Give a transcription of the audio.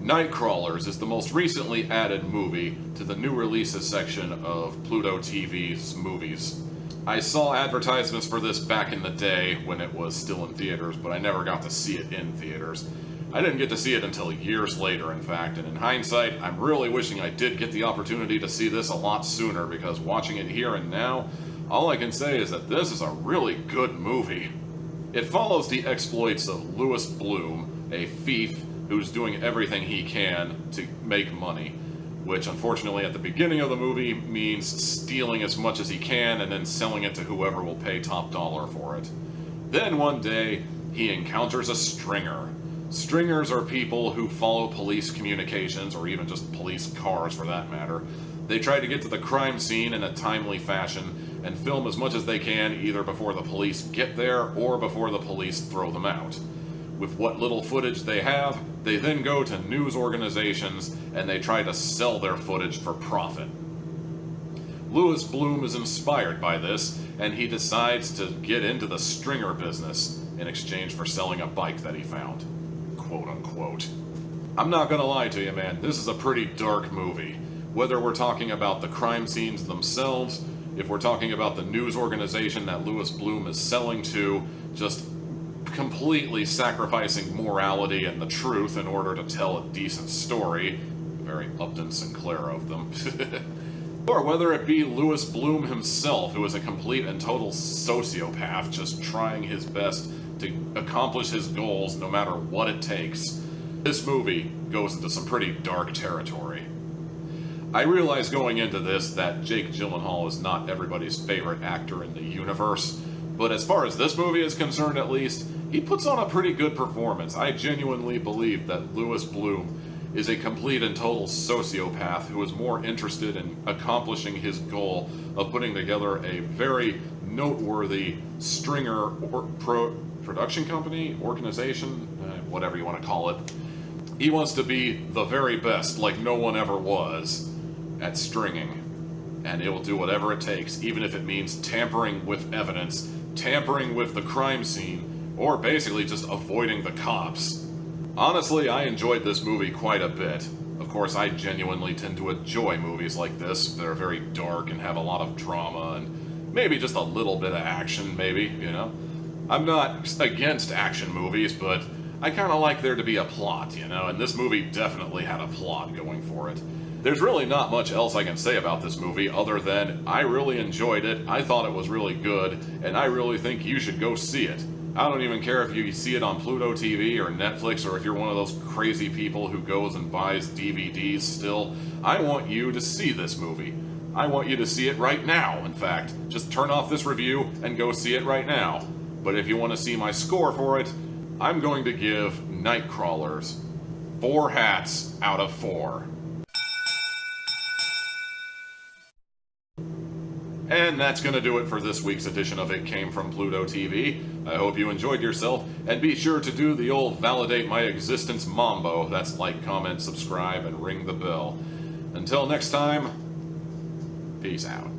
Nightcrawlers is the most recently added movie to the new releases section of Pluto TV's movies. I saw advertisements for this back in the day when it was still in theaters, but I never got to see it in theaters. I didn't get to see it until years later, in fact, and in hindsight, I'm really wishing I did get the opportunity to see this a lot sooner, because watching it here and now, all I can say is that this is a really good movie. It follows the exploits of Louis Bloom, a thief who's doing everything he can to make money, which unfortunately at the beginning of the movie means stealing as much as he can and then selling it to whoever will pay top dollar for it. Then one day, he encounters a stringer. Stringers are people who follow police communications, or even just police cars for that matter. They try to get to the crime scene in a timely fashion and film as much as they can either before the police get there or before the police throw them out. With what little footage they have, they then go to news organizations and they try to sell their footage for profit. Louis Bloom is inspired by this, and he decides to get into the stringer business in exchange for selling a bike that he found. Quote unquote. I'm not gonna lie to you, man, this is a pretty dark movie. Whether we're talking about the crime scenes themselves, if we're talking about the news organization that Louis Bloom is selling to, just completely sacrificing morality and the truth in order to tell a decent story. Very Upton Sinclair of them. Or whether it be Louis Bloom himself, who is a complete and total sociopath, just trying his best to accomplish his goals no matter what it takes. This movie goes into some pretty dark territory. I realized going into this that Jake Gyllenhaal is not everybody's favorite actor in the universe, but as far as this movie is concerned at least, he puts on a pretty good performance. I genuinely believe that Louis Bloom is a complete and total sociopath who is more interested in accomplishing his goal of putting together a very noteworthy stringer production company, organization, whatever you want to call it. He wants to be the very best, like no one ever was, at stringing. And it will do whatever it takes, even if it means tampering with evidence, tampering with the crime scene, or basically just avoiding the cops. Honestly, I enjoyed this movie quite a bit. Of course, I genuinely tend to enjoy movies like this that are very dark and have a lot of drama and maybe just a little bit of action, maybe, you know? I'm not against action movies, but I kind of like there to be a plot, you know? And this movie definitely had a plot going for it. There's really not much else I can say about this movie other than I really enjoyed it, I thought it was really good, and I really think you should go see it. I don't even care if you see it on Pluto TV or Netflix, or if you're one of those crazy people who goes and buys DVDs still. I want you to see this movie. I want you to see it right now, in fact. Just turn off this review and go see it right now. But if you want to see my score for it, I'm going to give Nightcrawlers 4 hats out of 4. And that's going to do it for this week's edition of It Came From Pluto TV. I hope you enjoyed yourself, and be sure to do the old validate my existence mambo. That's like, comment, subscribe, and ring the bell. Until next time, peace out.